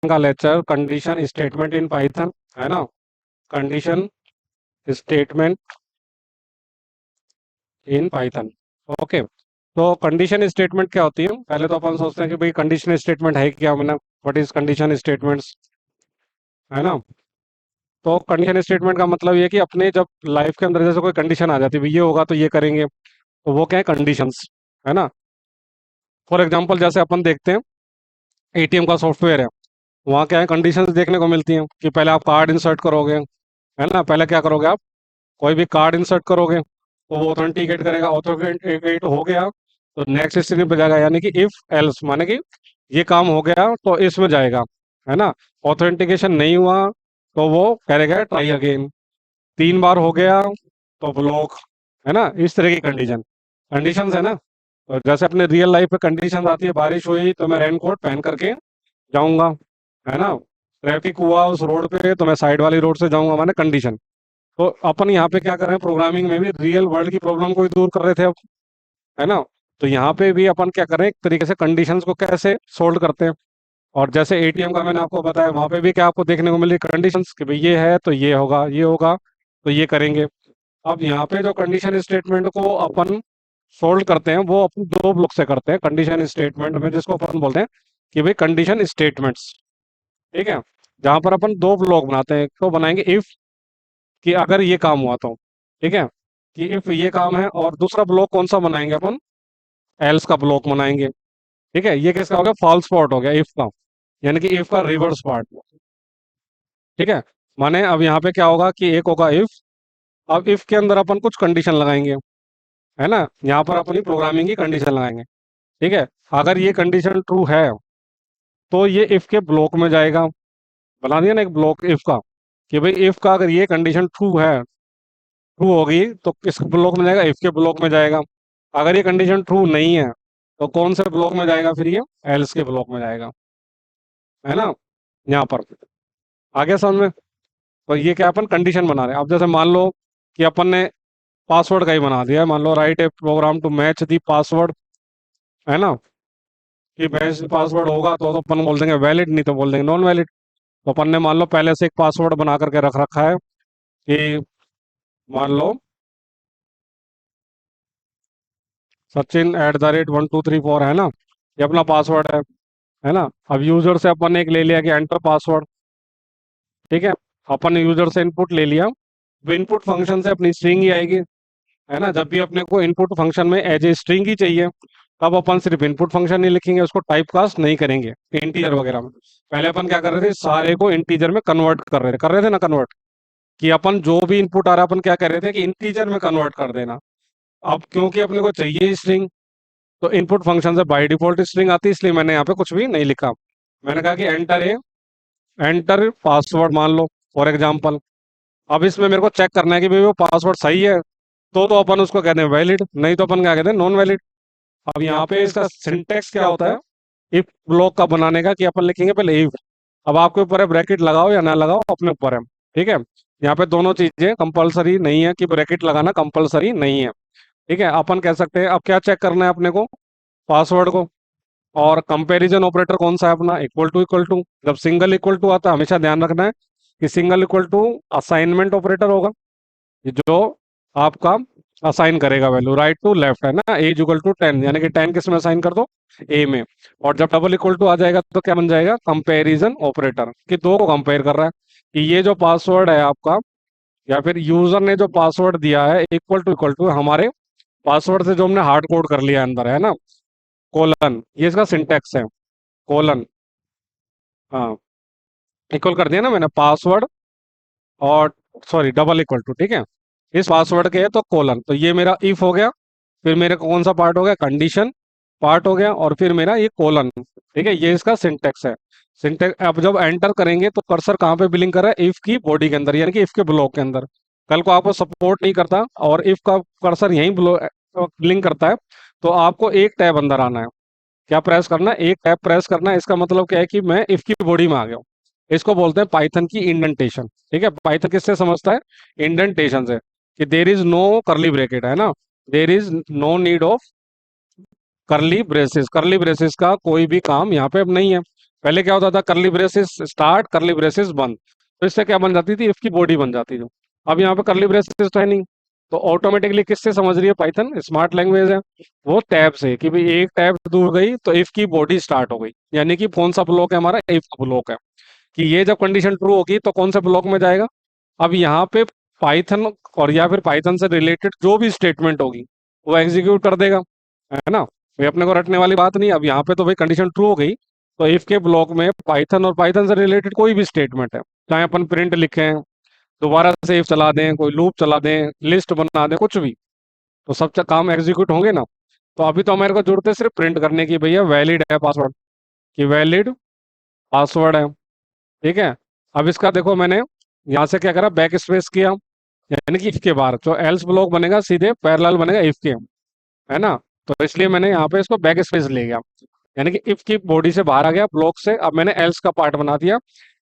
का lecture condition statement in Python है ना। Condition statement in Python. Okay, तो कंडीशन स्टेटमेंट क्या होती है? पहले तो अपन सोचते हैं कि भाई कंडीशन स्टेटमेंट है क्या, मतलब व्हाट इज कंडीशन स्टेटमेंट्स, है ना। तो कंडीशन स्टेटमेंट का मतलब ये है कि अपने जब लाइफ के अंदर जैसे कोई कंडीशन आ जाती है, भाई ये होगा तो ये करेंगे, तो वो क्या है, कंडीशंस, है ना। फॉर एग्जांपल जैसे अपन देखते हैं एटीएम का सॉफ्टवेयर है, वहाँ क्या है, कंडीशंस देखने को मिलती हैं कि पहले आप कार्ड इंसर्ट करोगे, है ना। पहले क्या करोगे आप, कोई भी कार्ड इंसर्ट करोगे तो वो ऑथेंटिकेट करेगा, ऑथेंटिकेट हो गया तो नेक्स्ट स्टेप पे जाएगा, यानी कि इफ एल्स, माने कि ये काम हो गया तो इसमें जाएगा, है ना। ऑथेंटिकेशन नहीं हुआ तो वो करेगा ट्राई अगेन, 3 बार हो गया तो ब्लॉक, है ना। इस तरह की कंडीशंस है ना। और जैसे अपने रियल लाइफ में कंडीशन आती है, बारिश हुई तो मैं रेनकोट पहन करके जाऊंगा, है ना। ट्रैफिक हुआ उस रोड पे तो मैं साइड वाली रोड से जाऊंगा, माने कंडीशन। तो अपन यहाँ पे क्या कर रहे हैं, प्रोग्रामिंग में भी रियल वर्ल्ड की प्रॉब्लम को ही दूर कर रहे थे अब, है ना। तो यहाँ पे भी अपन क्या कर रहे हैं, एक तरीके से कंडीशंस को कैसे सोल्व करते हैं। और जैसे एटीएम का मैंने आपको बताया, वहां पे भी क्या आपको देखने को मिल रही कंडीशंस कि भाई ये है तो ये होगा, ये होगा तो ये करेंगे। अब यहाँ पे जो कंडीशन स्टेटमेंट को अपन सोल्व करते हैं वो अपन 2 ब्लॉक से करते हैं कंडीशन स्टेटमेंट में, जिसको अपन बोलते हैं कि भाई कंडीशन स्टेटमेंट्स, ठीक है। जहां पर अपन 2 ब्लॉक बनाते हैं, एक तो बनाएंगे इफ, कि अगर ये काम हुआ तो, ठीक है, कि इफ ये काम है। और दूसरा ब्लॉक कौन सा बनाएंगे अपन, एल्स का ब्लॉक बनाएंगे, ठीक है। ये किसका हो गया, फॉल्स पार्ट हो गया इफ का, यानी कि इफ का रिवर्स पार्ट, ठीक है। माने अब यहाँ पे क्या होगा कि एक होगा इफ, अब इफ के अंदर अपन कुछ कंडीशन लगाएंगे, है ना। यहाँ पर अपनी प्रोग्रामिंग की कंडीशन लगाएंगे, ठीक है। अगर ये कंडीशन ट्रू है तो ये इफ के ब्लॉक में जाएगा, बना दिया ना एक ब्लॉक इफ का, कि भाई इफ का अगर ये कंडीशन ट्रू है, ट्रू होगी तो किस ब्लॉक में जाएगा, इफ के ब्लॉक में जाएगा। अगर ये कंडीशन ट्रू नहीं है तो कौन से ब्लॉक में जाएगा, फिर ये एल्स के ब्लॉक में जाएगा, है ना। यहाँ पर आगे समझ में। तो ये क्या, अपन कंडीशन बना रहे हैं। अब जैसे मान लो कि अपन ने पासवर्ड का ही बना दिया है, मान लो write a program to match the password, है ना। कि मैच पासवर्ड होगा तो अपन बोल देंगे वैलिड, नहीं तो बोल देंगे नॉन वैलिड। तो अपन ने मान लो पहले से एक पासवर्ड बना करके रख रखा है कि मान लो Sachin@1234, है ना। ये अपना पासवर्ड है ना। अब यूजर से अपन ने एक ले लिया कि एंटर पासवर्ड, ठीक है। अपन ने यूजर से इनपुट ले लिया, तो इनपुट फंक्शन से अपनी स्ट्रिंग ही आएगी, है ना। जब भी अपने को इनपुट फंक्शन में एज ए स्ट्रिंग ही चाहिए, तब अपन सिर्फ इनपुट फंक्शन नहीं लिखेंगे, उसको टाइप कास्ट नहीं करेंगे इंटीजर वगैरह में। पहले अपन क्या कर रहे थे, सारे को इंटीजर में कन्वर्ट कर रहे थे ना, कन्वर्ट, कि अपन जो भी इनपुट आ रहा है अपन क्या कर रहे थे कि इंटीजर में कन्वर्ट कर देना। अब क्योंकि अपने को चाहिए स्ट्रिंग, तो इनपुट फंक्शन से बाय डिफॉल्ट स्ट्रिंग आती है, इसलिए मैंने यहाँ पे कुछ भी नहीं लिखा। मैंने कहा कि एंटर पासवर्ड मान लो, फॉर एग्जाम्पल। अब इसमें मेरे को चेक करना है कि भाई वो पासवर्ड सही है, तो अपन उसको कहते हैं वैलिड, नहीं तो अपन क्या कहते हैं, नॉन वैलिड। अब यहाँ पे इसका सिंटेक्स क्या होता है इफ ब्लॉक का बनाने का, कि अपन लिखेंगे पहले इफ। अब आपके ऊपर है ब्रैकेट लगाओ या ना लगाओ, अपने ऊपर है, ठीक है। यहाँ पे दोनों चीजें कंपलसरी नहीं है, कि ब्रैकेट लगाना कंपलसरी नहीं है, ठीक है। अपन कह सकते हैं अब क्या चेक करना है अपने को, पासवर्ड को। और कंपैरिजन ऑपरेटर कौन सा है अपना, इक्वल टू। जब सिंगल इक्वल टू आता है हमेशा ध्यान रखना है कि single equal to assignment operator होगा, ये जो आपका असाइन करेगा वैल्यू राइट टू लेफ्ट, है ना। एज इक्वल टू 10, यानी कि 10 किस में असाइन कर दो, ए में। और जब डबल इक्वल टू आ जाएगा तो क्या बन जाएगा, कंपैरिजन ऑपरेटर, कि दो को कंपेयर कर रहा है कि ये जो पासवर्ड है आपका, या फिर यूजर ने जो पासवर्ड दिया है इक्वल टू हमारे पासवर्ड से जो हमने हार्ड कोड कर लिया है अंदर, है ना। कोलन, ये इसका सिंटेक्स है, कोलन, हाँ। इक्वल कर दिया ना मैंने पासवर्ड, और सॉरी डबल इक्वल टू, ठीक है। इस पासवर्ड के है तो कोलन, तो ये मेरा इफ हो गया। फिर मेरे को कौन सा पार्ट हो गया, कंडीशन पार्ट हो गया, और फिर मेरा ये कोलन, ठीक है। ये इसका सिंटेक्स है। सिंटेक्स अब जब एंटर करेंगे तो कर्सर कहाँ पे बिलिंग कर रहा है, इफ की बॉडी के अंदर, यानी कि इफ के ब्लॉक के अंदर। कल को आपको सपोर्ट नहीं करता और इफ का कर्सर यहीं बिलिंग करता है, तो आपको एक टैब अंदर आना है। क्या प्रेस करना है, एक टैब प्रेस करना है। इसका मतलब क्या है कि मैं इफ की बॉडी में आ गया हूँ। इसको बोलते हैं पाइथन की इंडेंटेशन, ठीक है। पाइथन किससे समझता है, इंडेंटेशन से, कि there is no curly bracket, है ना। There is no need of curly braces, curly braces का कोई भी काम यहाँ पे अब नहीं है। पहले क्या होता था, करली ब्रेसेस स्टार्ट, करली ब्रेसेस बंद, तो इससे क्या बन जाती थी, इफ की बॉडी बन जाती थी। अब यहाँ पे करली ब्रेसेस तो है नहीं, तो ऑटोमेटिकली किससे समझ रही है पाइथन, स्मार्ट लैंग्वेज है, वो टैब से, कि भाई एक टैब दूर गई तो इफ की बॉडी स्टार्ट हो गई, यानी कि कौन सा ब्लॉक है हमारा, इफ का ब्लॉक है, कि ये जब कंडीशन ट्रू होगी तो कौन से ब्लॉक में जाएगा। अब यहाँ पे पाइथन और या फिर पाइथन से रिलेटेड जो भी स्टेटमेंट होगी वो एग्जीक्यूट कर देगा, है ना, ये अपने को रटने वाली बात नहीं। अब यहाँ पे तो भाई कंडीशन ट्रू हो गई, तो इफ के ब्लॉक में पाइथन और पाइथन से रिलेटेड कोई भी स्टेटमेंट है, चाहे अपन प्रिंट लिखें, दोबारा से इफ चला दें, कोई लूप चला दें, लिस्ट बना दें, कुछ भी, तो सब काम एग्जीक्यूट होंगे ना। तो अभी तो हमारे को जरूरत है सिर्फ प्रिंट करने की, भैया वैलिड है पासवर्ड, कि वैलिड पासवर्ड है, ठीक है। अब इसका देखो मैंने यहाँ से क्या करा, बैक स्पेस किया, यानी कि इफ के बाहर जो एल्स ब्लॉक बनेगा सीधे पैरेलल बनेगा इफ के, है ना, तो इसलिए मैंने यहाँ पे इसको बैक स्पेस ले गया, यानी कि इफ की बॉडी से बाहर आ गया ब्लॉक से, अब मैंने एल्स का पार्ट बना दिया।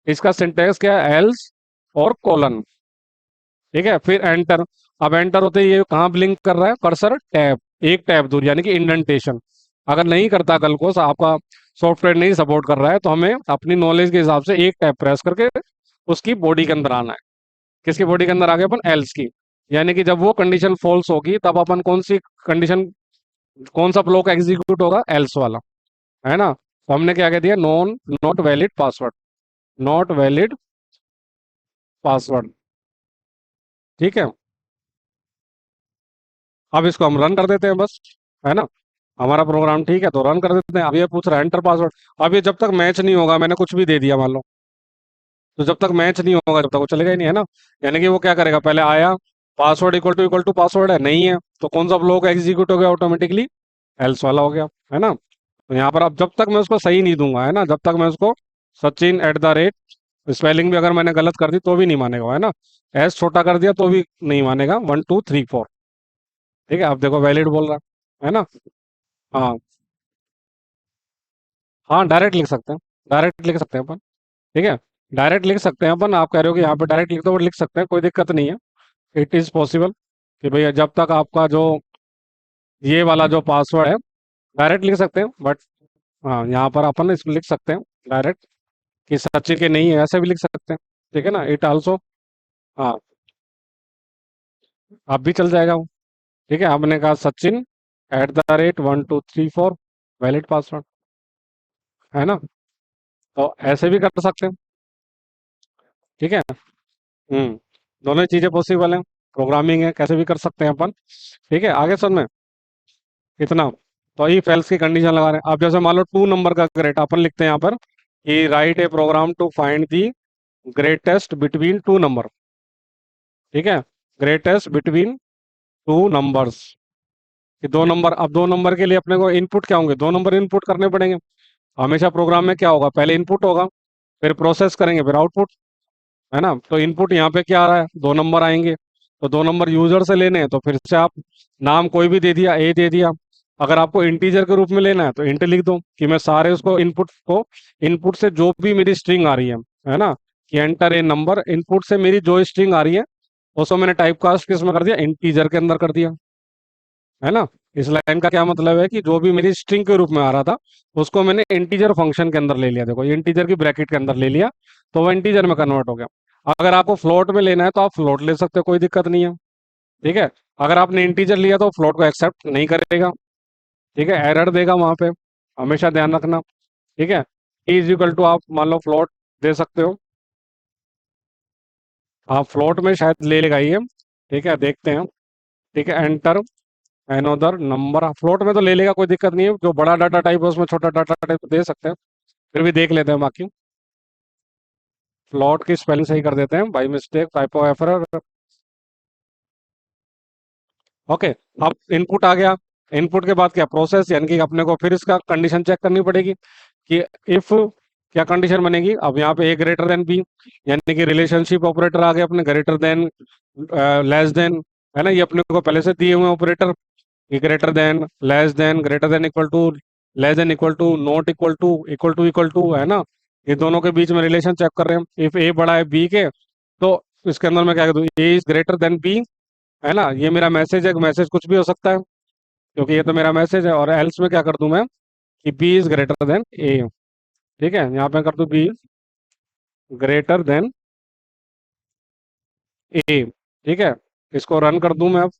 इसका सिंटेक्स क्या है, एल्स और कोलन, ठीक है, फिर एंटर। अब एंटर होते ही ये कहाँ ब्लिंक कर रहा है कर्सर, टैब, एक टैब दूर, यानी कि इंडेंटेशन। अगर नहीं करता कल को आपका सॉफ्टवेयर नहीं सपोर्ट कर रहा है, तो हमें अपनी नॉलेज के हिसाब से एक टैब प्रेस करके उसकी बॉडी के अंदर आना है। किसकी बॉडी के अंदर आ गए अपन, एल्स की, यानी कि जब वो कंडीशन फॉल्स होगी तब अपन कौन सी कंडीशन, कौन सा ब्लॉक एग्जीक्यूट होगा, एल्स वाला, है ना। तो हमने क्या कह दिया, non not valid password, not valid password, ठीक है। अब इसको हम रन कर देते हैं बस, है ना, हमारा प्रोग्राम ठीक है, तो रन कर देते हैं। अब ये पूछ रहा है एंटर पासवर्ड, अब ये जब तक मैच नहीं होगा, मैंने कुछ भी दे दिया मान लो, तो जब तक मैच नहीं होगा जब तक वो चलेगा ही नहीं, है ना। यानी कि वो क्या करेगा, पहले आया पासवर्ड इक्वल टू पासवर्ड है, नहीं है, तो कौन सा ब्लॉक एग्जीक्यूट हो गया ऑटोमेटिकली, एल्स वाला हो गया, है ना। तो यहाँ पर अब जब तक मैं उसको सही नहीं दूंगा, है ना, जब तक मैं उसको Sachin at the rate, spelling भी अगर मैंने गलत कर दी तो भी नहीं मानेगा, है ना, एस छोटा कर दिया तो भी नहीं मानेगा, 1 2 3 4, ठीक है। अब देखो वैलिड बोल रहा है ना। हाँ, हाँ डायरेक्ट लिख सकते हैं, डायरेक्ट लिख सकते हैं अपन, ठीक है, डायरेक्ट लिख सकते हैं अपन। आप कह रहे हो कि यहाँ पे डायरेक्ट लिख दो, लिख सकते हैं, कोई दिक्कत नहीं है, इट इज़ पॉसिबल, कि भैया जब तक आपका जो ये वाला जो पासवर्ड है, डायरेक्ट लिख सकते हैं, बट हाँ यहाँ पर अपन इसमें लिख सकते हैं डायरेक्ट, कि सचिन के नहीं है, ऐसे भी लिख सकते हैं, ठीक है ना, इट आल्सो, हाँ, आप भी चल जाएगा वो, ठीक है। आपने कहा Sachin at the rate 1 2 3 4 valid password, है ना, तो ऐसे भी कर सकते हैं, ठीक है। दोनों ही चीजें पॉसिबल हैं, प्रोग्रामिंग है, कैसे भी कर सकते हैं अपन, ठीक है। आगे सुन में इतना, तो इफ एल्स की कंडीशन लगा रहे हैं। अब जैसे मान लो 2 नंबर का ग्रेट अपन लिखते हैं यहाँ पर, कि write a program to find the greatest between 2 number, ठीक है, ग्रेटेस्ट बिटवीन 2 नंबर्स, कि 2 नंबर, अब 2 नंबर के लिए अपने को इनपुट क्या होंगे, 2 नंबर इनपुट करने पड़ेंगे। हमेशा प्रोग्राम में क्या होगा, पहले इनपुट होगा, फिर प्रोसेस करेंगे, फिर आउटपुट, है ना। तो इनपुट यहाँ पे क्या आ रहा है, 2 नंबर आएंगे, तो 2 नंबर यूजर से लेने हैं, तो फिर से आप नाम कोई भी दे दिया, ए दे दिया। अगर आपको इंटीजर के रूप में लेना है तो इंट लिख दो, कि मैं सारे उसको इनपुट को, इनपुट से जो भी मेरी स्ट्रिंग आ रही है ना, कि एंटर ए नंबर, इनपुट से मेरी जो स्ट्रिंग आ रही है उसको मैंने टाइप कास्ट किस में कर दिया, इंटीजर के अंदर कर दिया, है ना। इस लाइन का क्या मतलब है, कि जो भी मेरी स्ट्रिंग के रूप में आ रहा था उसको मैंने इंटीजर फंक्शन के अंदर ले लिया, देखो इंटीजर की ब्रैकेट के अंदर ले लिया, तो वो इंटीजर में कन्वर्ट हो गया। अगर आपको फ्लोट में लेना है तो आप फ्लोट ले सकते हो, कोई दिक्कत नहीं है, ठीक है। अगर आपने इंटीजर लिया तो फ्लोट को एक्सेप्ट नहीं करेगा, ठीक है, एरर देगा वहां पे, हमेशा ध्यान रखना, ठीक है। इज इक्वल टू आप मान लो फ्लोट दे सकते हो, आप फ्लोट में शायद ले लेगा ये, ठीक है, देखते हैं, ठीक है, एंटर एनोदर नंबर, फ्लोट में तो ले लेगा, कोई दिक्कत नहीं है, जो बड़ा डाटा टाइप है उसमें छोटा डाटा टाइप दे सकते हैं, फिर भी देख लेते हैं बाकी। फ्लोट की स्पेलिंग सही कर देते हैं, by mistake typo error, okay. अब इनपुट आ गया, इनपुट के बाद क्या प्रोसेस, यानी कि अपने को फिर इसका कंडीशन चेक करनी पड़ेगी, कि इफ क्या कंडीशन बनेगी। अब यहाँ पे ए ग्रेटर देन बी, यानी कि रिलेशनशिप ऑपरेटर आ गए अपने, ग्रेटर देन, लेस देन, है ना, ये अपने को पहले से दिए हुए ऑपरेटर, ये greater than, less than, greater than equal to, less than equal to, not equal to, equal to, है ना, ये दोनों के बीच में रिलेशन चेक कर रहे हैं। इफ ए बड़ा है बी के, तो इसके अंदर मैं क्या कर दूं, ए इज ग्रेटर देन बी, है ना, ये मेरा मैसेज है, मैसेज कुछ भी हो सकता है क्योंकि ये तो मेरा मैसेज है, और एल्स में क्या कर दूं मैं, कि बी इज ग्रेटर देन ए, ठीक है, यहाँ पे कर दूं बी ग्रेटर देन ए। ठीक है, इसको रन कर दूं मैं अब।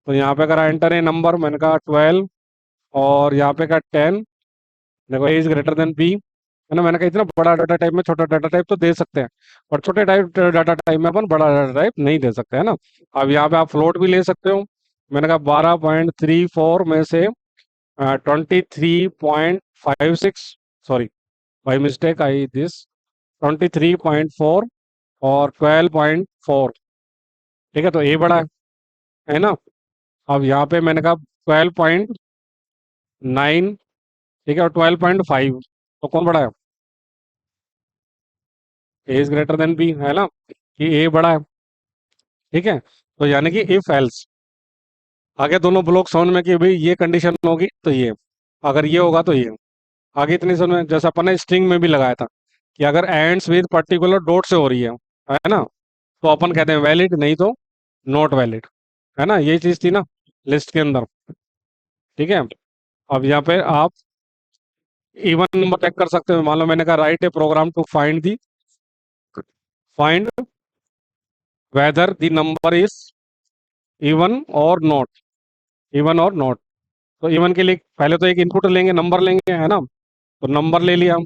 तो यहाँ पे करा एंटर ए नंबर, मैंने कहा 12, और यहाँ पे कहा 10। देखो ए इज ग्रेटर देन बी, है ना। मैंने कहा इतना बड़ा डाटा टाइप में छोटा डाटा टाइप तो दे सकते हैं, पर छोटे टाइप डाटा टाइप में अपन बड़ा डाटा टाइप नहीं दे सकते, है ना। अब यहाँ पे आप फ्लोट भी ले सकते हो। मैंने कहा 12.34 में से 23.56, sorry by mistake I this, 23.4 और 12.4। ठीक है, तो ए बड़ा है ना। अब यहाँ पे मैंने कहा 12.9, ठीक है, और 12.5, तो कौन बड़ा है? ए इज ग्रेटर देन बी, है ना, कि ए बड़ा है। ठीक है, तो यानी कि इफ एल्स, आगे दोनों ब्लॉक समझ में कि भाई ये कंडीशन होगी तो ये, अगर ये होगा तो ये। आगे इतनी समझ में, जैसा अपन ने स्ट्रिंग में भी लगाया था कि अगर एंड्स विद पर्टिकुलर डॉट से हो रही है ना, तो अपन कहते हैं वैलिड, नहीं तो नॉट वैलिड, है ना। ये चीज थी ना लिस्ट के अंदर। ठीक है, अब यहाँ पे आप इवन नंबर चेक कर सकते हो। मान लो मैंने कहा write a program to find whether the number is even और नॉट, इवन और नॉट। तो इवन के लिए पहले तो एक इनपुट लेंगे, नंबर लेंगे, है ना। तो नंबर ले लिया,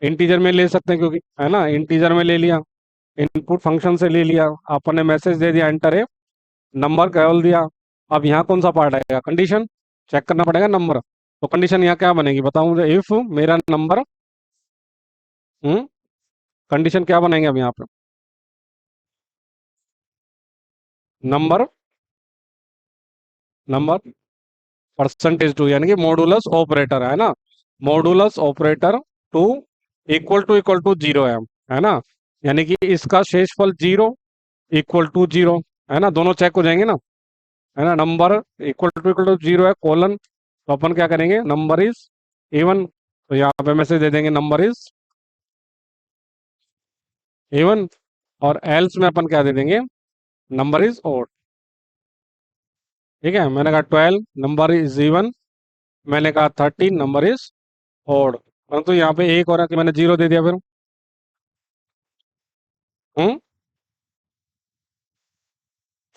इंटीजर में ले सकते हैं क्योंकि, है ना, इंटीजर में ले लिया, इनपुट फंक्शन से ले लिया, अपन ने मैसेज दे दिया एंटर है, नंबर केवल दिया। अब यहाँ कौन सा पार्ट आएगा? कंडीशन चेक करना पड़ेगा नंबर। तो कंडीशन यहाँ क्या बनेगी बताऊं मुझे? इफ मेरा नंबर, हम्म, कंडीशन क्या बनेंगे अब यहाँ पे? नंबर, नंबर परसेंटेज टू, यानी कि मॉडुलस ऑपरेटर, है ना। Modulus operator two equal to zero है ना। यानी कि इसका शेषफल जीरो इक्वल टू जीरो, है ना, दोनों चेक हो जाएंगे ना, है ना। नंबर इक्वल टू जीरो है कोलन, तो अपन क्या करेंगे? नंबर इज इवन, तो यहाँ पे मैसेज दे देंगे नंबर इज इवन, और एल्स में अपन क्या दे देंगे? Number is odd. ठीक है, मैंने कहा 12 नंबर इज इवन, मैंने कहा 13 नंबर इज ओड, परंतु यहाँ पे एक हो रहा है कि मैंने जीरो दे दिया फिर। हम्म,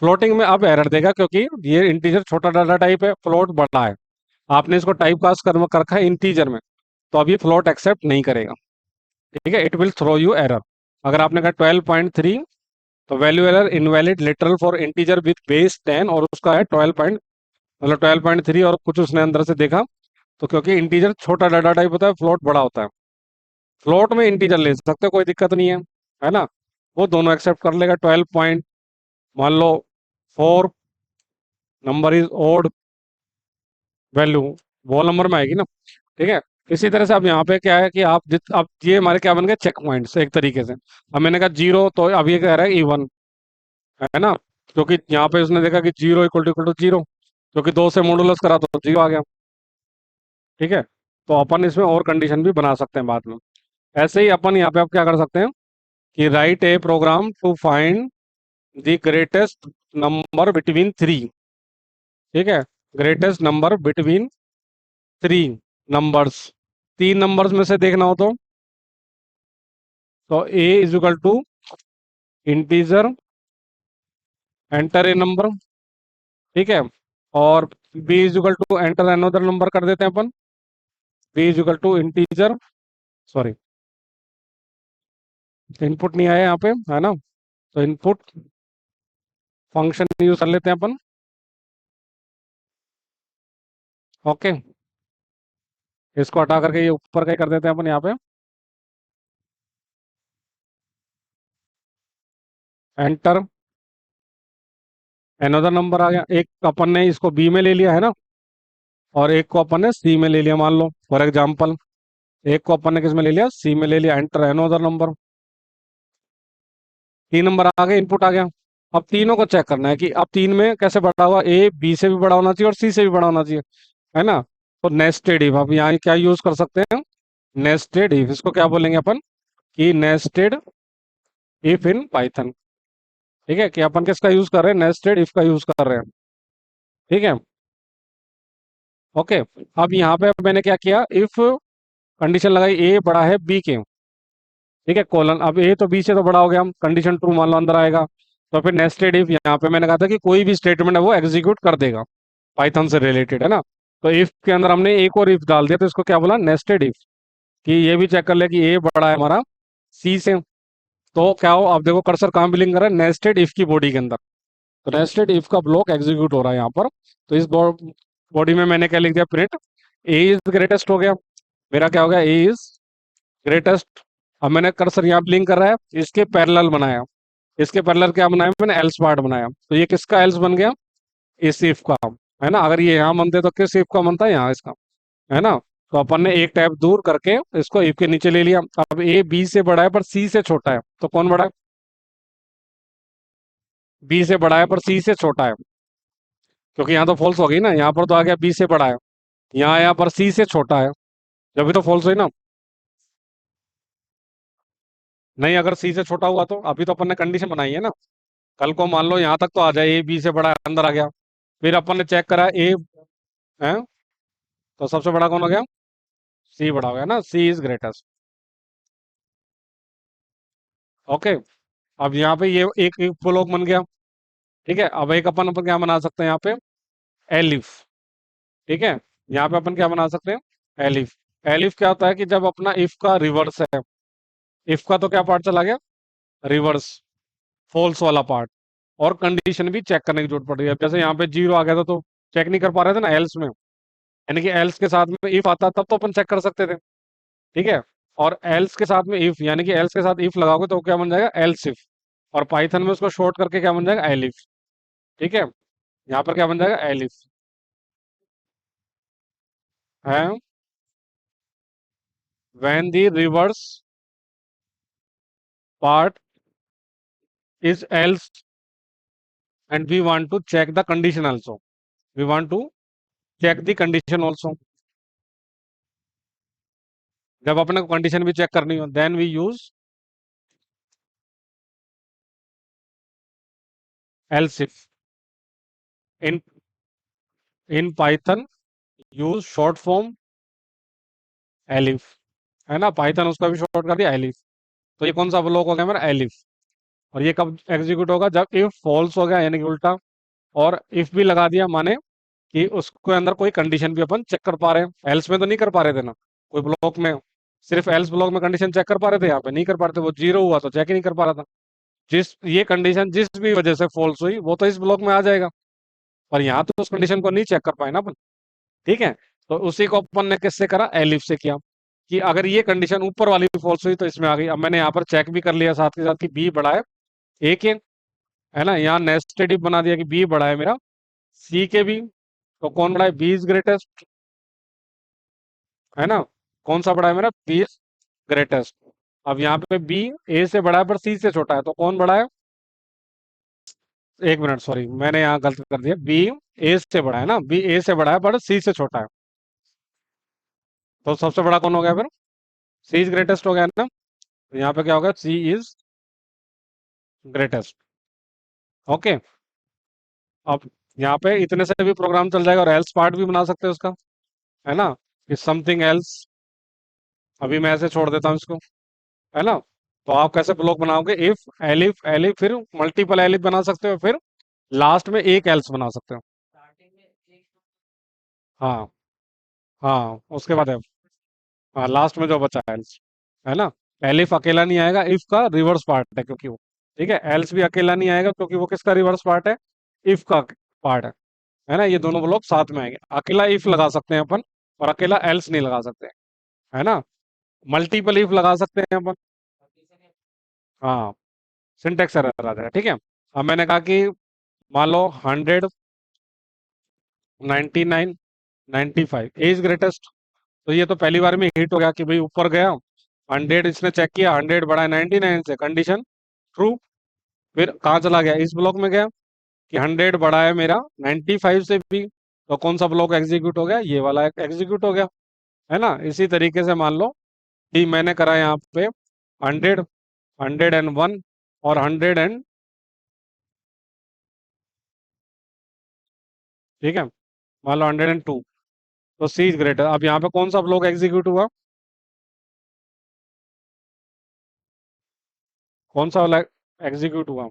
फ्लोटिंग में अब एरर देगा क्योंकि ये इंटीजर छोटा डाटा टाइप है, फ्लोट बड़ा है। आपने इसको टाइप कास्ट कर रखा है इंटीजर में, तो अब ये फ्लोट एक्सेप्ट नहीं करेगा। ठीक है, it will throw you error. अगर आपने कहा 12.3, तो value error invalid literal for integer with base 10, और उसका है 12 पॉइंट, मतलब 12.3, और कुछ उसने अंदर से देखा। तो क्योंकि इंटीजर छोटा डाटा टाइप होता है, फ्लोट बड़ा होता है, फ्लोट में इंटीजर ले सकते हो, कोई दिक्कत नहीं है ना। वो दोनों एक्सेप्ट कर लेगा। 12 पॉइंट, मान लो 4 नंबर इज ओड वैल्यू, वो नंबर में आएगी ना। ठीक है, इसी तरह से अब यहाँ पे क्या है कि आप अब ये हमारे क्या बन गए? चेक पॉइंट्स एक तरीके से। अब मैंने कहा जीरो, तो अब ये कह रहा है इवन, है ना, क्योंकि यहाँ पे उसने देखा कि जीरो इक्वल टू जीरो, क्योंकि दो से मॉडुलस करा तो जीरो आ गया। ठीक है, तो अपन इसमें और कंडीशन भी बना सकते हैं बाद में। ऐसे ही अपन यहाँ पे अब क्या कर सकते हैं कि write a program to find the greatest number between three. ठीक है, greatest number between three numbers, तीन नंबर्स में से देखना हो तो A is equal to integer enter a number. ठीक है, और B is equal to enter another number कर देते हैं अपन। B is equal to integer, sorry input नहीं आया यहाँ पे, है ना, तो इनपुट फंक्शन यूज कर लेते हैं अपन। ओके, इसको हटा करके ये ऊपर का ही कर देते हैं अपन यहाँ पे, एंटर अनदर नंबर आ गया। एक अपन ने इसको बी में ले लिया, है ना, और एक को अपन ने सी में ले लिया, मान लो फॉर एग्जाम्पल। एक को अपन ने किस में ले लिया? सी में ले लिया, एंटर अनदर नंबर। तीन नंबर आ गए, इनपुट आ गया। अब तीनों को चेक करना है कि अब तीन में कैसे बढ़ा हुआ, ए बी से भी बड़ा होना चाहिए और सी से भी बड़ा होना चाहिए, है ना। तो नेस्टेड इफ, अब यहाँ क्या यूज कर सकते हैं? नेस्टेड इफ, इसको क्या बोलेंगे अपन? कि नेस्टेड इफ इन पाइथन। ठीक है, कि अपन किसका यूज कर रहे हैं? नेस्टेड इफ का यूज कर रहे हैं। ठीक है, ओके। अब यहाँ पे मैंने क्या किया? इफ कंडीशन लगाई ए बड़ा है बी के, ठीक है, कोलन, अब ए तो बी से तो बड़ा हो गया, कंडीशन ट्रू मान लो अंदर आएगा। तो फिर नेस्टेड इफ, यहाँ पे मैंने कहा था कि कोई भी स्टेटमेंट है वो एग्जीक्यूट कर देगा, पाइथन से रिलेटेड है ना। तो इफ के अंदर हमने एक और इफ डाल दिया, तो इसको क्या बोला, नेस्टेड इफ, कि ये भी चेक कर ले कि ए बड़ा है हमारा सी से। तो क्या हो, अब देखो कर्सर कहाँ बिलिंग कर रहा है, नेस्टेड इफ की बॉडी के अंदर। तो नेस्टेड इफ का ब्लॉक एग्जीक्यूट हो रहा है यहाँ पर। तो इस बॉडी में मैंने क्या लिख दिया, प्रिंट ए इज ग्रेटेस्ट हो गया, मेरा क्या हो गया, ए इज ग्रेटेस्ट। अब मैंने कर्सर यहाँ ब्लिंक कर रहा है, इसके पैरेलल बनाया, इसके पैरेलल क्या बनाया मैंने, एल्स पार्ट बनाया। तो ये किसका एल्स बन गया, इस इफ का, है ना। अगर ये यहाँ बनते तो किस इफ का बनता है, यहाँ इसका, है ना। तो अपन ने एक टैब दूर करके इसको इफ के नीचे ले लिया। अब ए बी से बड़ा है पर सी से छोटा है, तो कौन बड़ा है, बी से बड़ा है पर सी से छोटा है, क्योंकि यहाँ तो फॉल्स हो गई ना, यहाँ पर तो आ गया बी से बड़ा है, यहाँ आया पर सी से छोटा है, जब भी तो फॉल्स हुई ना। नहीं, अगर सी से छोटा हुआ तो अभी तो अपन ने कंडीशन बनाई है ना, कल को मान लो यहाँ तक तो आ जाए, ए बी से बड़ा है, अंदर आ गया, फिर अपन ने चेक करा ए है, तो सबसे बड़ा कौन हो गया, सी बड़ा हो गया ना, सी इज ग्रेटेस्ट। ओके, अब यहाँ पे ये एक ब्लॉक बन गया, ठीक है। अब एक अपन अपन क्या बना सकते हैं यहाँ पे, एलिफ, ठीक है। यहाँ पे अपन क्या बना सकते हैं, एलिफ। एलिफ क्या होता है कि जब अपना इफ का रिवर्स है, इफ का तो क्या पार्ट चला गया, रिवर्स, फॉल्स वाला पार्ट, और कंडीशन भी चेक करने की जरूरत पड़ रही है। जैसे यहाँ पे जीरो आ गया था तो चेक नहीं कर पा रहे थे ना एल्स में, यानी कि एल्स के साथ में इफ आता तब तो अपन चेक कर सकते थे, ठीक है। और एल्स के साथ में इफ, यानी कि एल्स के साथ इफ लगाओगे तो क्या बन जाएगा, एल्स इफ। और पाइथन में उसको शॉर्ट करके क्या बन जाएगा, एलिफ, ठीक है। यहाँ पर क्या बन जाएगा, एलिफ है, when the reverse part is else and we want to check the condition also, we want to check the condition also, जब अपने को कंडीशन भी चेक करनी हो, then we use else if। in in python use short form elif, है ना, Python उसका भी शॉर्ट कर दिया एलिफ। तो ये कौन सा ब्लॉक हो गया मेरा, एलिफ। और ये कब एग्जीक्यूट होगा, जब इफ फॉल्स हो गया, यानी कि उल्टा, और इफ भी लगा दिया, माने कि उसके अंदर कोई कंडीशन भी अपन चेक कर पा रहे हैं, एल्स में तो नहीं कर पा रहे थे ना, कोई ब्लॉक में, सिर्फ एल्स ब्लॉक में कंडीशन चेक कर पा रहे थे, यहाँ पे नहीं कर पा रहे थे, वो जीरो हुआ तो चेक ही नहीं कर पा रहा था। जिस ये कंडीशन जिस भी वजह से फॉल्स हुई वो तो इस ब्लॉक में आ जाएगा, पर यहाँ तो उस कंडीशन को नहीं चेक कर पाए ना अपन, ठीक है। तो उसी को अपन ने किससे करा, एलिफ से किया, कि अगर ये कंडीशन ऊपर वाली फॉल्स हुई तो इसमें आ गई। अब मैंने यहाँ पर चेक भी कर लिया साथ के साथ कि बी बड़ा है ए के, है ना, यहाँ नेस्टेड इफ बना दिया कि बी बड़ा है मेरा सी के भी। तो कौन बड़ा है, बी इज ग्रेटेस्ट, है ना, कौन सा बड़ा है मेरा, बी इज ग्रेटेस्ट। अब यहाँ पे बी ए से बड़ा है पर सी से छोटा है, तो कौन बड़ा है, एक मिनट सॉरी मैंने यहाँ गलत कर दिया, बी ए से बड़ा है ना, बी ए से बड़ा है पर सी से छोटा है, तो सबसे बड़ा कौन हो गया फिर, सी इज ग्रेटेस्ट हो गया ना। तो यहाँ पे क्या होगा, सी इज ग्रेटेस्ट। ओके, अब यहाँ पे इतने से भी प्रोग्राम चल जाएगा, और एल्स पार्ट भी बना सकते हैं उसका, है ना, कि समथिंग एल्स। अभी मैं ऐसे छोड़ देता हूँ इसको, है ना। तो आप कैसे ब्लॉक बनाओगे, इफ एलिफ एलिफ, फिर मल्टीपल एलिफ बना सकते हो, फिर लास्ट में एक एल्स बना सकते हो। हाँ, हाँ उसके बाद है, हाँ लास्ट में जो बचा एल्स, है ना। एलिफ अकेला नहीं आएगा, इफ का रिवर्स पार्ट है क्योंकि वो, ठीक है। एल्स भी अकेला नहीं आएगा क्योंकि वो किसका रिवर्स पार्ट है, इफ का पार्ट है ना। ये दोनों ब्लॉक साथ में आएंगे, अकेला इफ लगा सकते हैं अपन, और अकेला एल्स नहीं लगा सकते, है ना। मल्टीपल इफ लगा सकते हैं अपन, हाँ, सिंटेक्स एरर आ जाएगा, ठीक है। अब मैंने कहा कि मान लो 100, 99, 95 एज ग्रेटेस्ट। तो ये तो पहली बार में हिट हो गया कि भाई ऊपर गया, 100 इसने चेक किया, 100 बड़ा है 99 से, कंडीशन ट्रू। फिर कहाँ चला गया, इस ब्लॉक में गया कि 100 बड़ा है मेरा 95 से भी, तो कौन सा ब्लॉक एग्जीक्यूट हो गया, ये वाला एग्जीक्यूट हो गया, है ना। इसी तरीके से मान लो कि मैंने करा यहाँ पे 100, 101 और 100 ठीक है, मान लो 102, तो सी इज ग्रेटर। अब यहाँ पे कौन सा ब्लॉक एग्जीक्यूट हुआ, कौन सा वाला एग्जीक्यूट हुआ?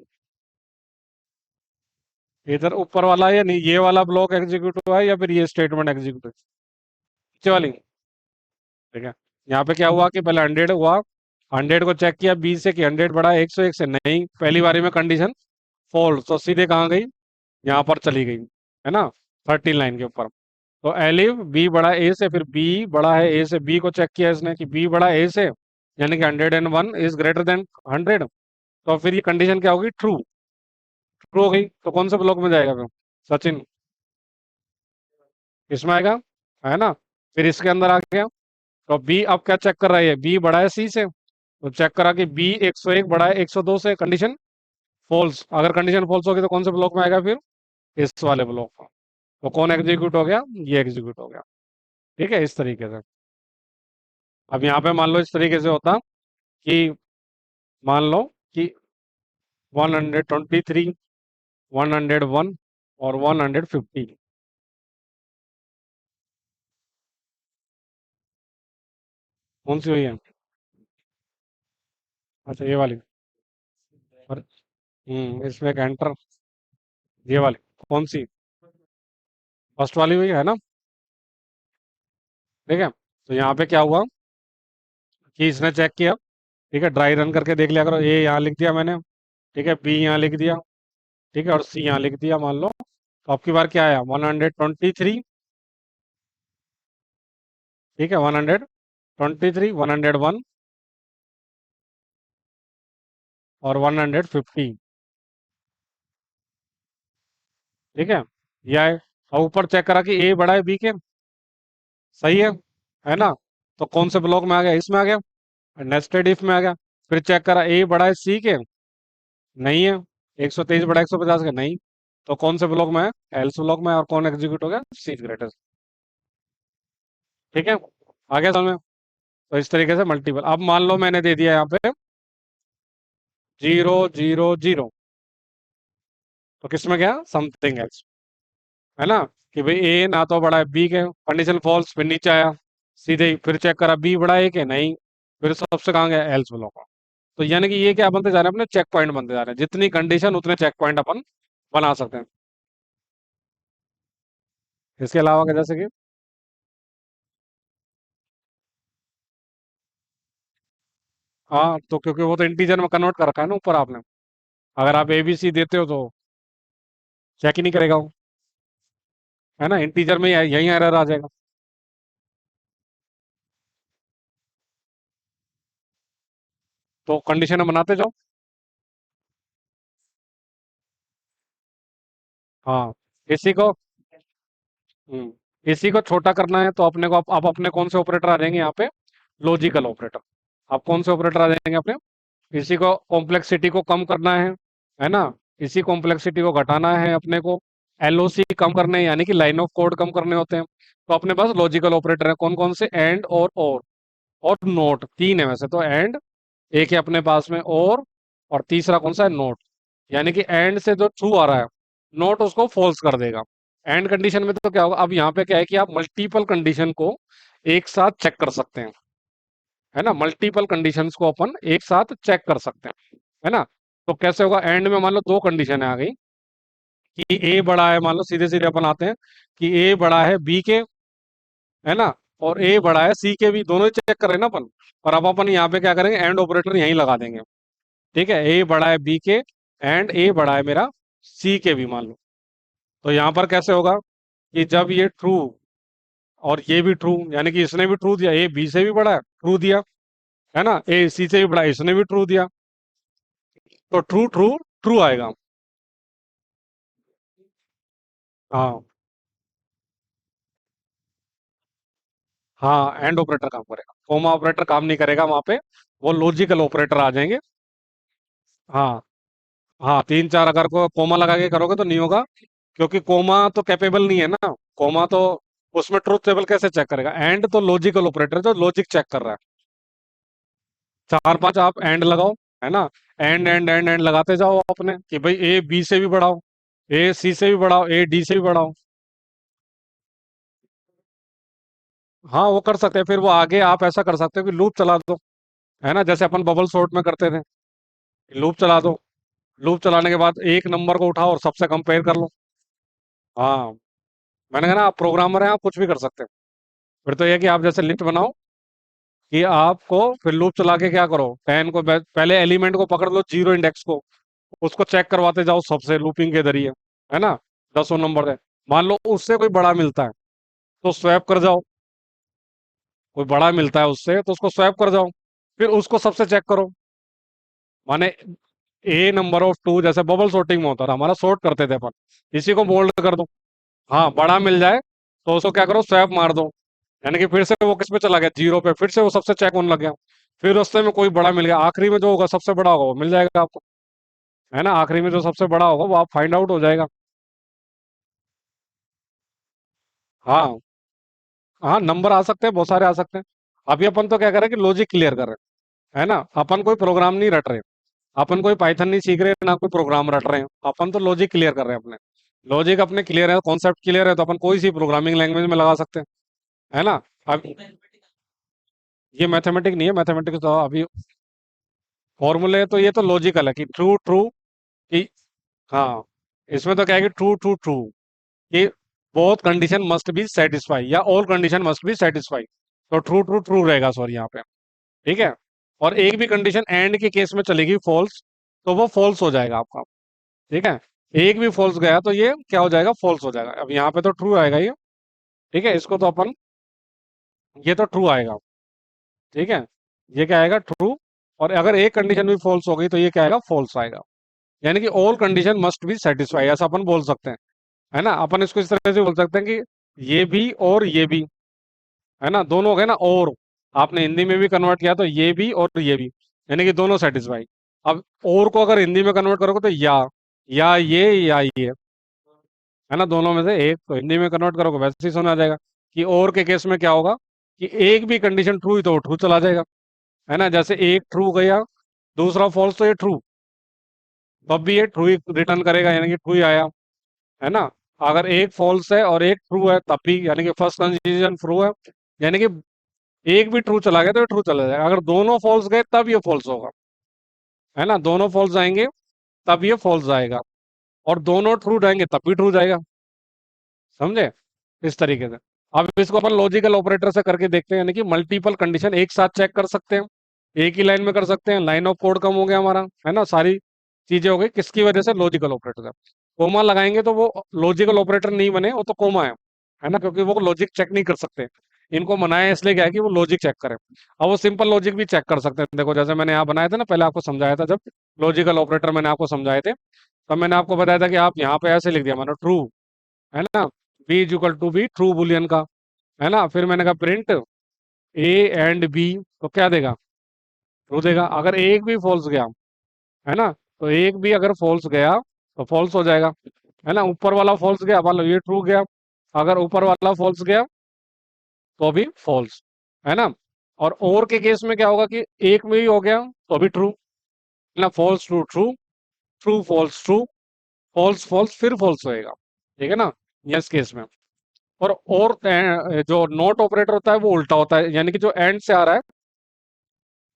इधर ऊपर वाला या नहीं, ये वाला ब्लॉक एग्जीक्यूट हुआ है या फिर ये स्टेटमेंट एग्जीक्यूट हुई? नीचे वाली। ठीक है। यहाँ पे क्या हुआ कि पहले 100 हुआ, 100 को चेक किया 20 से कि 100 बड़ा है 101 से, नहीं, पहली बारी में कंडीशन फॉल्स, तो सीधे कहाँ गई, यहाँ पर चली गई, है ना, 13 लाइन के ऊपर। तो एलिफ बी बड़ा ए से, फिर बी बड़ा है ए से, बी को चेक किया इसने कि बी बड़ा ए से, यानी कि 101 इज ग्रेटर देन 100, तो फिर ये कंडीशन क्या होगी, ट्रू। ट्रू हो गई तो कौन से ब्लॉक में जाएगा फिर, सचिन? इसमें आएगा, है ना। फिर इसके अंदर आ गया, तो बी अब क्या चेक कर रहा है, बी बड़ा है सी से, तो चेक करा कि बी 101 बड़ा है 102 से, कंडीशन फॉल्स। अगर कंडीशन फॉल्स होगी तो कौन से ब्लॉक में आएगा फिर, इस वाले ब्लॉक में। तो कौन एग्जीक्यूट हो गया, ये एग्जीक्यूट हो गया। ठीक है, इस तरीके से। अब यहाँ पे मान लो इस तरीके से होता कि, मान लो कि 123, 101 और 150, कौन सी हुई है? अच्छा, ये वाली। और इसमें एक एंटर, ये वाली कौन सी, फर्स्ट वाली हुई है ना। ठीक है, तो यहाँ पे क्या हुआ कि इसने चेक किया, ठीक है, ड्राई रन करके देख लिया करो, ए यहाँ लिख दिया मैंने, ठीक है, बी यहाँ लिख दिया, ठीक है, और सी यहाँ लिख दिया, मान लो। तो अब की बार क्या आया, 123, ठीक है, 123, 101 और 150। ठीक है, ये आए। और ऊपर चेक करा कि ए बड़ा है बी के, सही है ना। तो कौन से ब्लॉक में आ गया, इसमें आ गया, नेस्टेड इफ में आ गया। फिर चेक करा ए बड़ा है सी के, नहीं है, 123 बड़ा 150 का, नहीं। तो कौन से ब्लॉक में है, एल्स ब्लॉक में है, और कौन एग्जीक्यूट हो गया, सी ग्रेटेस्ट। ठीक है, आ गया समझ में। तो इस तरीके से मल्टीपल, अब मान लो मैंने दे दिया यहाँ पे 0 0 0, तो किसमें गया, समथिंग एल्स, है ना, कि भाई ए ना तो बड़ा है बी के, कंडीशन फॉल्स, फिर नीचे आया सीधे ही, फिर चेक करा बी बड़ा है के, नहीं, फिर सबसे कहाँ गया, एल्स ब्लॉक। तो यानी कि ये क्या बनते जा रहे हैं, अपने चेक पॉइंट बनते जा रहे हैं, जितनी कंडीशन उतने चेक पॉइंट अपन बना सकते हैं। इसके अलावा क्या, जैसे कि, हाँ, तो क्योंकि वो तो इंटीजर में कन्वर्ट कर रखा है ना ऊपर आपने, अगर आप एबीसी देते हो तो चेक ही नहीं करेगा वो, है ना, इंटीजर में यही एरर आ जाएगा। तो कंडीशन बनाते जाओ। हाँ, इसी को, इसी को छोटा करना है तो अपने को, आप अपने कौन से ऑपरेटर आ जाएंगे यहाँ पे, लॉजिकल ऑपरेटर। आप कौन से ऑपरेटर आ जाएंगे अपने, इसी को कॉम्प्लेक्सिटी को कम करना है ना, इसी कॉम्प्लेक्सिटी को घटाना है अपने को, एलओसी कम करने हैं, यानी कि लाइन ऑफ कोड कम करने होते हैं। तो अपने पास लॉजिकल ऑपरेटर है कौन कौन से, एंड और नोट, तीन है वैसे तो, एंड एक है अपने पास में, और तीसरा कौन सा है, नोट। यानी कि एंड से जो ट्रू आ रहा है, नोट उसको फॉल्स कर देगा। एंड कंडीशन में तो क्या होगा, अब यहाँ पे क्या है कि आप मल्टीपल कंडीशन को एक साथ चेक कर सकते हैं, है ना, मल्टीपल कंडीशंस को अपन एक साथ चेक कर सकते हैं, है ना। तो कैसे होगा, एंड में मान लो दो कंडीशन आ गई कि ए बड़ा है, मान लो सीधे सीधे अपन आते हैं कि ए बड़ा है बी के, है ना, और ए बड़ा है सी के भी, दोनों ही चेक कर रहे हैं ना अपन। और अब अपन यहाँ पे क्या करेंगे, एंड ऑपरेटर यहीं लगा देंगे। ठीक है, ए बड़ा है बी के, एंड ए बड़ा है मेरा सी के भी, मान लो। तो यहाँ पर कैसे होगा कि जब ये ट्रू और ये भी ट्रू, यानी कि इसने भी ट्रू दिया, ए बी से भी बड़ा है, ट्रू दिया, है ना, ए सी से भी बड़ा है, इसने भी ट्रू दिया, तो ट्रू ट्रू ट्रू आएगा। हाँ, हाँ, एंड ऑपरेटर काम करेगा, कोमा ऑपरेटर काम नहीं करेगा वहां पे, वो लॉजिकल ऑपरेटर आ जाएंगे। हाँ, हाँ, तीन चार अगर को कोमा लगा के करोगे तो नहीं होगा, क्योंकि कोमा तो कैपेबल नहीं है ना, कोमा तो, उसमें ट्रुथ टेबल कैसे चेक करेगा, एंड तो लॉजिकल ऑपरेटर जो लॉजिक चेक कर रहा है। चार पांच आप एंड लगाओ, है ना, एंड एंड एंड एंड लगाते जाओ अपने कि भाई ए बी से भी बढ़ाओ, ए सी से भी बढ़ाओ, ए डी से भी बढ़ाओ। हाँ, वो कर सकते हैं, फिर वो आगे आप ऐसा कर सकते हो कि लूप चला दो, है ना, जैसे अपन बबल सॉर्ट में करते थे। लूप चला दो। लूप चलाने के बाद एक नंबर को उठाओ और सबसे कंपेयर कर लो। हाँ, मैंने कहा ना, आप प्रोग्रामर हैं, आप कुछ भी कर सकते हैं। फिर तो ये है कि आप जैसे लिस्ट बनाओ कि आपको फिर लूप चला के क्या करो, टेन को पहले एलिमेंट को पकड़ लो, जीरो इंडेक्स को, उसको चेक करवाते जाओ सबसे लूपिंग के जरिए, है ना, 10 नंबर है। मान लो उससे कोई बड़ा मिलता है तो स्वैप कर जाओ। कोई बड़ा मिलता है उससे तो उसको स्वैप कर जाओ। फिर उसको सबसे चेक करो। माने ए नंबर ऑफ टू, जैसे बबल sorting में होता था हमारा, सॉर्ट करते थे अपन, इसी को बोल्ड कर दो। हाँ, बड़ा मिल जाए तो उसको क्या करो, स्वैप मार दो। यानी कि फिर से वो किस पे चला गया, जीरो पे, फिर से वो सबसे चेक होने लग गया। फिर रास्ते में कोई बड़ा मिल गया, आखिरी में जो होगा सबसे बड़ा होगा वो मिल जाएगा आपको। है ना, आखिरी में जो सबसे बड़ा होगा वो आप फाइंड आउट हो जाएगा। हाँ। हाँ, नंबर आ सकते हैं, बहुत सारे आ सकते हैं। अभी अपन तो क्या कर रहे हैं कि लॉजिक क्लियर कर रहे हैं, है ना, अपन कोई प्रोग्राम नहीं रट रहे। अपन कोई पाइथन नहीं सीख रहे, ना कोई प्रोग्राम रट रहे हैं, अपन तो लॉजिक क्लियर कर रहे हैं अपने। लॉजिक अपने क्लियर है, कॉन्सेप्ट क्लियर है, तो अपन कोई सी प्रोग्रामिंग लैंग्वेज में लगा सकते हैं। है ना। अब ये मैथमेटिक नहीं है, मैथमेटिक्स तो अभी फॉर्मूले, तो ये तो लॉजिकल है कि ट्रू ट्रू, कि हाँ, इसमें तो क्या है कि ट्रू ट्रू ट्रू, कि both condition must be satisfy या all condition must be satisfy. तो ट्रू ट्रू ट्रू रहेगा, सॉरी, यहाँ पे। ठीक है। और एक भी कंडीशन एंड के केस में चलेगी फॉल्स, तो वो फॉल्स हो जाएगा आपका। ठीक है। एक भी फॉल्स गया तो ये क्या हो जाएगा, फॉल्स हो जाएगा। अब यहाँ पे तो ट्रू आएगा ये। ठीक है, इसको तो अपन, ये तो ट्रू आएगा। ठीक है, ये क्या आएगा, ट्रू। और अगर एक कंडीशन भी फॉल्स हो गई तो ये क्या आएगा, फॉल्स आएगा। यानी कि all condition must be satisfy, ऐसा अपन बोल सकते हैं। है ना, अपन इसको इस तरह से बोल सकते हैं कि ये भी और ये भी, है ना, दोनों हो गए ना, और आपने हिंदी में भी कन्वर्ट किया तो ये भी और ये भी, यानी कि दोनों सेटिस्फाई। अब और को अगर हिंदी में कन्वर्ट करोगे तो या ये या ये, है ना, दोनों में से एक। तो हिंदी में कन्वर्ट करोगे वैसे ही सुना आ जाएगा कि और के केस में क्या होगा, कि एक भी कंडीशन ट्रू हुई तो ट्रू चला जाएगा। है ना, जैसे एक ट्रू गया, दूसरा फॉल्स, तो ये ट्रू, तब भी ये ट्रू ही रिटर्न करेगा, यानी कि ट्रू ही आया। है ना। अगर एक फॉल्स है और एक ट्रू है तब भी, यानी कि फर्स्ट कंडीशन ट्रू है, यानी कि एक भी ट्रू चला गया तो ये ट्रू चला जाएगा। अगर दोनों फॉल्स गए तब ये फॉल्स होगा। है ना, दोनों फॉल्स जाएंगे तब ये फॉल्स जाएगा। और दोनों ट्रू जाएंगे तब भी ट्रू जाएगा। समझे, इस तरीके से। अब इसको अपन लॉजिकल ऑपरेटर से करके देखते हैं, यानी कि मल्टीपल कंडीशन एक साथ चेक कर सकते हैं, एक ही लाइन में कर सकते हैं। लाइन ऑफ कोड कम हो गया हमारा, है ना, सारी चीजें हो गई, किसकी वजह से, लॉजिकल ऑपरेटर। कोमा लगाएंगे तो वो लॉजिकल ऑपरेटर नहीं बने, वो तो कोमा है ना, क्योंकि वो लॉजिक चेक नहीं कर सकते। इनको बनाया इसलिए क्या है कि वो लॉजिक चेक करें। अब वो सिंपल लॉजिक भी चेक कर सकते हैं। देखो, जैसे मैंने यहाँ बनाया था ना, पहले आपको समझाया था, जब लॉजिकल ऑपरेटर मैंने आपको समझाए थे, तब मैंने आपको बताया था कि आप यहाँ पे ऐसे लिख दिया, मानो ट्रू, है ना, B is equal to B, true boolean का। है ना, फिर मैंने कहा प्रिंट ए एंड बी, तो क्या देगा, ट्रू देगा। अगर एक भी फॉल्स गया, है ना, तो एक भी अगर फॉल्स गया तो फॉल्स हो जाएगा। है ना, ऊपर वाला फॉल्स गया, मान लो ये ट्रू गया, अगर ऊपर वाला फॉल्स गया तो भी फॉल्स। है ना। और के केस में क्या होगा कि एक में ही हो गया तो भी ट्रू, है ना, false true true, true false true, false false, फिर फॉल्स होएगा। ठीक है ना, यस केस में। जो नॉट ऑपरेटर होता है वो उल्टा होता है, यानी कि जो एंड से आ रहा है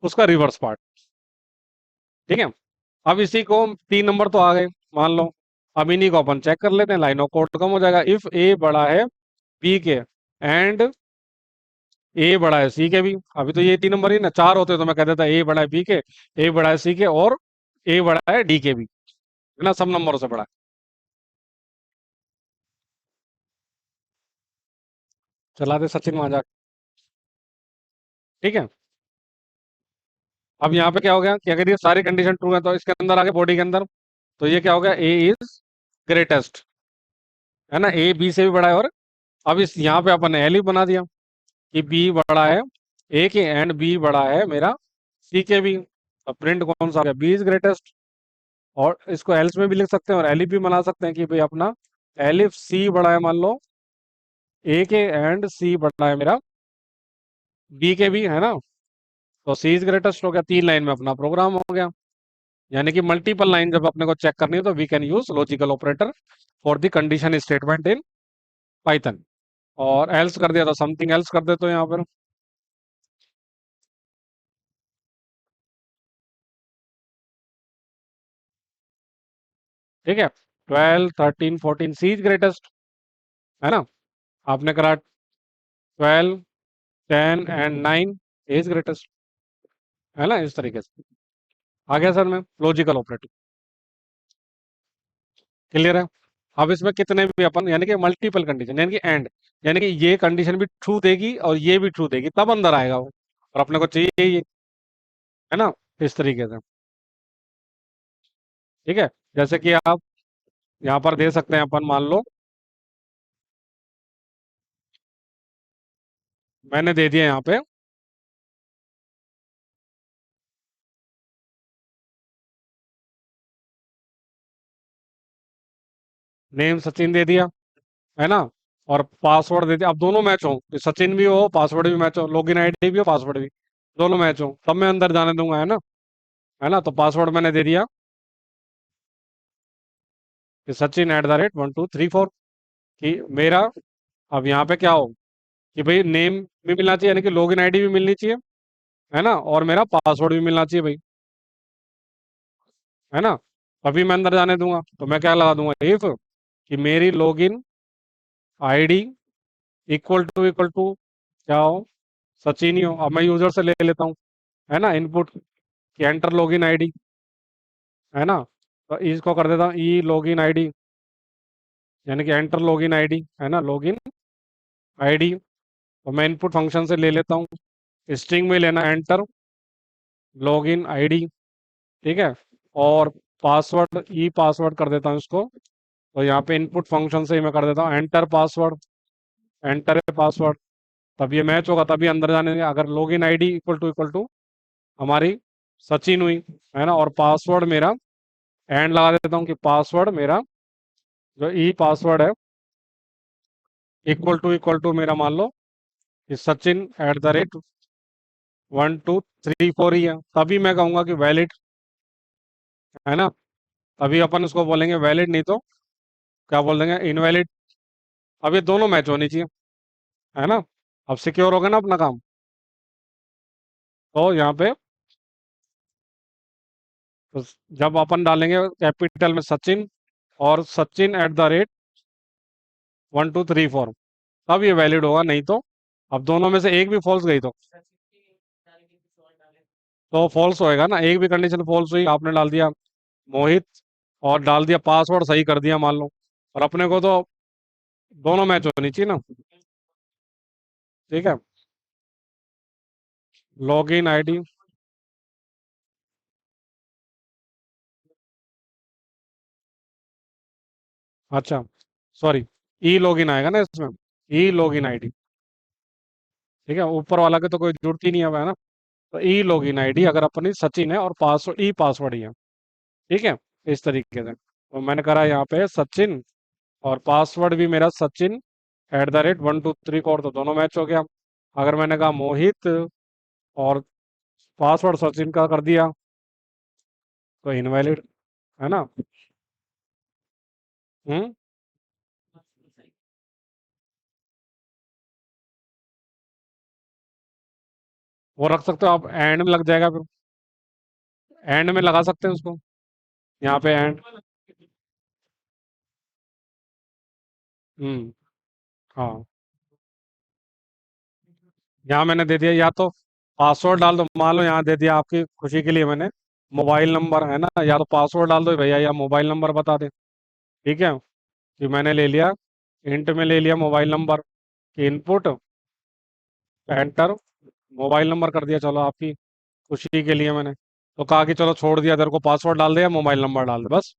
उसका रिवर्स पार्ट। ठीक है। अब इसी को 3 नंबर तो आ गए, मान लो। अब इन्हीं को अपन चेक कर लेते हैं, लाइन ऑफ कोड कम हो जाएगा। इफ ए बड़ा है बी के, एंड ए बड़ा है सी के भी। अभी तो ये 3 नंबर ही ना, चार होते तो मैं कह देता ए बड़ा है बी के, ए बड़ा है सी के, और ए बड़ा है डी के भी, है ना, सब नंबरों से बड़ा है। चला दे सचिन वहां जा। ठीक है। अब यहाँ पे क्या हो गया कि अगर ये सारी कंडीशन ट्रू है तो इसके अंदर आगे बॉडी के अंदर, तो ये क्या हो गया, ए इज ग्रेटेस्ट। है ना, ए बी से भी बड़ा है। और अब इस यहाँ पे अपन ने एल बना दिया कि बी बड़ा है ए के, एंड बी बड़ा है मेरा सी के भी। अब प्रिंट कौन सा हो गया, बी इज ग्रेटेस्ट। और इसको एल्स में भी लिख सकते हैं और एलिफ भी बना सकते हैं कि भाई अपना एलिफ सी बड़ा है, मान लो ए के, एंड सी बड़ा है मेरा बी के भी, है ना। तो सी इज ग्रेटेस्ट हो गया, 3 लाइन में अपना प्रोग्राम हो गया। यानी कि मल्टीपल लाइन जब अपने को चेक करनी है तो we can use logical operator for the condition statement in Python. और एल्स कर दिया तो समथिंग एल्स कर देते हो यहाँ पर। ठीक है, 12 13 14 सी इज ग्रेटेस्ट, है ना। आपने करा 12 10 and 9 इज ग्रेटेस्ट, है ना, इस तरीके से। आ गया सर में लॉजिकल ऑपरेटर, क्लियर है। अब इसमें कितने भी अपन यानी कि मल्टीपल कंडीशन यानी कि एंड, यानी कि ये कंडीशन भी ट्रू देगी और ये भी ट्रू देगी तब अंदर आएगा वो, और अपने को चाहिए ये, है ना, इस तरीके से। ठीक है, जैसे कि आप यहाँ पर दे सकते हैं, अपन मान लो मैंने दे दिया यहाँ पे नेम सचिन दे दिया, है ना, और पासवर्ड दे दिया। अब दोनों मैच हो, कि सचिन भी हो पासवर्ड भी मैच हो, लॉगिन आईडी भी हो पासवर्ड भी, दोनों मैच हो, तब मैं अंदर जाने दूंगा, है ना। है ना, तो पासवर्ड मैंने दे दिया कि सचिन @1234, कि मेरा, अब यहाँ पे क्या हो कि भाई नेम भी मिलना चाहिए यानी कि लॉगिन आईडी भी मिलनी चाहिए, है ना, और मेरा पासवर्ड भी मिलना चाहिए भाई, है ना। अभी मैं अंदर जाने दूंगा तो मैं क्या लगा दूंगा, इफ कि मेरी लॉगिन आईडी इक्वल टू क्या हो, सचिन ही हो। अब मैं यूजर से ले लेता हूँ, है ना, इनपुट कि एंटर लॉगिन आईडी, है ना, तो इसको कर देता हूँ ई लॉगिन आईडी, यानी कि एंटर लॉगिन आईडी, है ना, लॉगिन आईडी। तो मैं इनपुट फंक्शन से ले लेता हूँ, स्ट्रिंग में लेना एंटर लॉगिन आईडी, ठीक है, और पासवर्ड ई पासवर्ड कर देता हूँ इसको। तो यहाँ पे इनपुट फंक्शन से ही मैं कर देता हूँ एंटर पासवर्ड, एंटर पासवर्ड, तब ये मैच होगा तभी अंदर जाने देंगे। अगर लॉगिन आईडी इक्वल टू हमारी सचिन हुई, है ना, और पासवर्ड मेरा एंड लगा देता हूँ कि पासवर्ड मेरा जो ई पासवर्ड है इक्वल टू मेरा मान लो कि सचिन @1234 ही है, तभी मैं कहूंगा कि वैलिड, है ना। तभी अपन उसको बोलेंगे वैलिड, नहीं तो क्या बोल देंगे, इनवैलिड। अब ये दोनों मैच होनी चाहिए, है ना। अब सिक्योर हो गया ना अपना काम। तो यहाँ पे तो जब अपन डालेंगे कैपिटल में सचिन और सचिन @1234, तब ये वैलिड होगा, नहीं तो अब दोनों में से एक भी फॉल्स गई तो फॉल्स होएगा ना। एक भी कंडीशन फॉल्स हुई, आपने डाल दिया मोहित और डाल दिया पासवर्ड सही कर दिया मान लो, और अपने को तो दोनों मैच होनी चाहिए ना। ठीक है, लॉगिन आईडी, अच्छा सॉरी, ई लॉगिन आएगा ना इसमें, ई लॉगिन आईडी, ठीक है, ऊपर वाला के तो कोई जरूरत ही नहीं है ना। तो ई लॉगिन आईडी अगर अपनी सचिन है और पासवर्ड ई पासवर्ड ही है, ठीक है, इस तरीके से। तो मैंने करा यहाँ पे सचिन और पासवर्ड भी मेरा सचिन @1234, तो दोनों मैच हो गया। अगर मैंने कहा मोहित और पासवर्ड सचिन का कर दिया तो इनवैलिड, है ना। हम्म, वो रख सकते हो आप, एंड में लग जाएगा फिर, एंड में लगा सकते हैं उसको, यहाँ पे एंड। हम्म, हाँ, यहाँ मैंने दे दिया, या तो पासवर्ड डाल दो, मान लो यहाँ दे दिया आपकी खुशी के लिए मैंने मोबाइल नंबर, है ना, या तो पासवर्ड डाल दो भैया या मोबाइल नंबर बता दे, ठीक है, कि मैंने ले लिया इंट में ले लिया मोबाइल नंबर की इनपुट, एंटर मोबाइल नंबर कर दिया, चलो आपकी खुशी के लिए मैंने तो कहा कि चलो छोड़ दिया, तेरे को पासवर्ड डाल दे या मोबाइल नंबर डाल दे बस।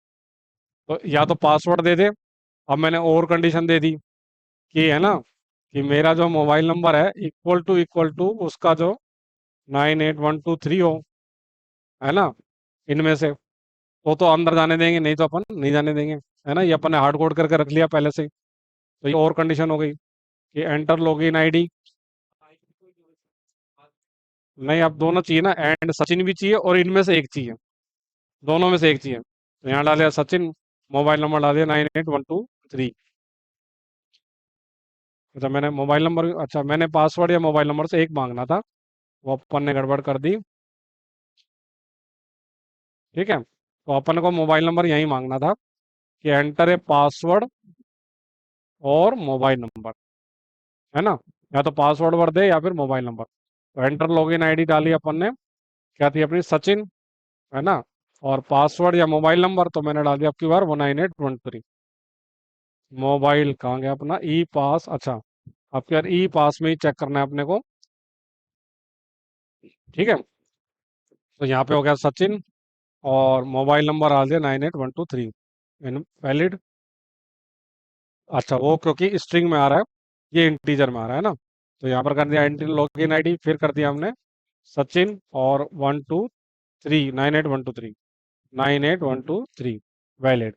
तो या तो पासवर्ड दे दे, अब मैंने और कंडीशन दे दी कि, है ना, कि मेरा जो मोबाइल नंबर है इक्वल टू उसका जो 98123 हो, है ना, इनमें से तो अंदर जाने देंगे, नहीं तो अपन नहीं जाने देंगे, है ना। ये अपन ने हार्ड कोड करके रख लिया पहले से ही। तो ये और कंडीशन हो गई कि एंटर लॉगिन आईडी, नहीं अब दोनों चाहिए ना, एंड सचिन भी चाहिए और इनमें से एक चाहिए, दोनों में से एक चाहिए। तो यहाँ डाल दिया सचिन, मोबाइल नंबर डाल दिया 98123। अच्छा मैंने मोबाइल नंबर, अच्छा मैंने पासवर्ड या मोबाइल नंबर से एक मांगना था, वो अपन ने गड़बड़ कर दी, ठीक है। तो अपन को मोबाइल नंबर यही मांगना था, कि एंटर ए पासवर्ड और मोबाइल नंबर, है ना, या तो पासवर्ड भर दे या फिर मोबाइल नंबर। तो एंटर लॉगिन आईडी डाली अपन ने, क्या थी अपनी, सचिन, है ना, और पासवर्ड या मोबाइल नंबर तो मैंने डाल दिया आपकी बार 19813। मोबाइल कहाँ गया अपना, ई पास, अच्छा, आपके यार ई पास में ही चेक करना है अपने को, ठीक है। तो यहाँ पे हो गया सचिन, और मोबाइल नंबर आ गया 98123, वैलिड। अच्छा, वो क्योंकि स्ट्रिंग में आ रहा है, ये इंटीजर में आ रहा है ना, तो यहाँ पर कर दिया एंट्री लॉगिन आईडी, फिर कर दिया हमने सचिन और 123, 98123 वैलिड,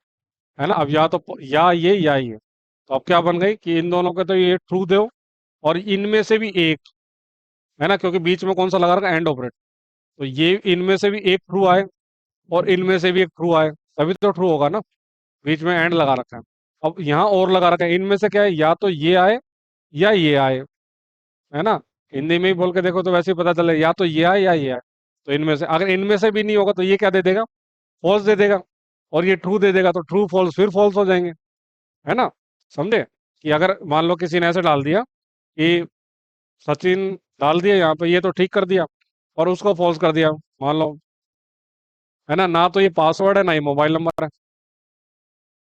है ना। अब या तो या ये, तो अब क्या बन गई कि इन दोनों के तो ये ट्रू दो, और इनमें से भी एक, है ना, क्योंकि बीच में कौन सा लगा रखा है, एंड ऑपरेटर, तो ये इनमें से भी एक ट्रू आए और इनमें से भी एक ट्रू आए, तभी तो ट्रू होगा ना, बीच में एंड लगा रखा है। अब यहाँ और लगा रखा है, इनमें से क्या है, या तो ये आए या ये आए, है ना। हिंदी में ही बोल के देखो तो वैसे ही पता चले, या तो ये आए या ये आए। तो इनमें से अगर इनमें से भी नहीं होगा तो ये क्या दे देगा, फॉल्स दे देगा, और ये ट्रू दे देगा, तो ट्रू फॉल्स फिर फॉल्स हो जाएंगे, है ना। समझे, कि अगर मान लो किसी ने ऐसे डाल दिया कि सचिन डाल दिया यहाँ पे, ये तो ठीक कर दिया, और उसको फॉल्स कर दिया मान लो, है ना, ना तो ये पासवर्ड है ना ये मोबाइल नंबर है,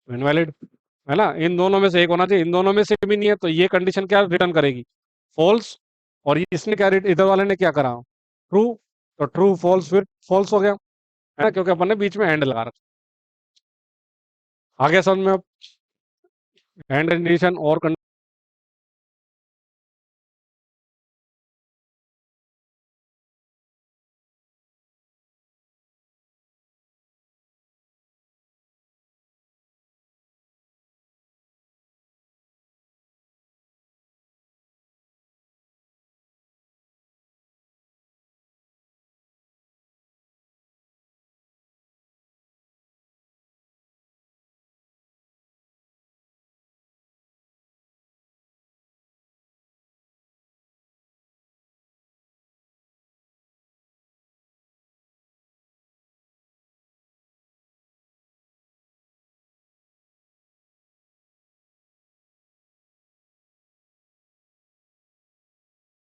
इनवैलिड, है ना। इन दोनों में से एक होना चाहिए, इन दोनों में से भी नहीं है, तो ये कंडीशन क्या रिटर्न करेगी, फॉल्स। और इसने क्या, इधर वाले ने क्या करा, ट्रू, तो ट्रू फॉल्स फिर फॉल्स हो गया, है ना, क्योंकि अपन ने बीच में एंड लगा रखा। आगे समझ में, एंड कंडीशन और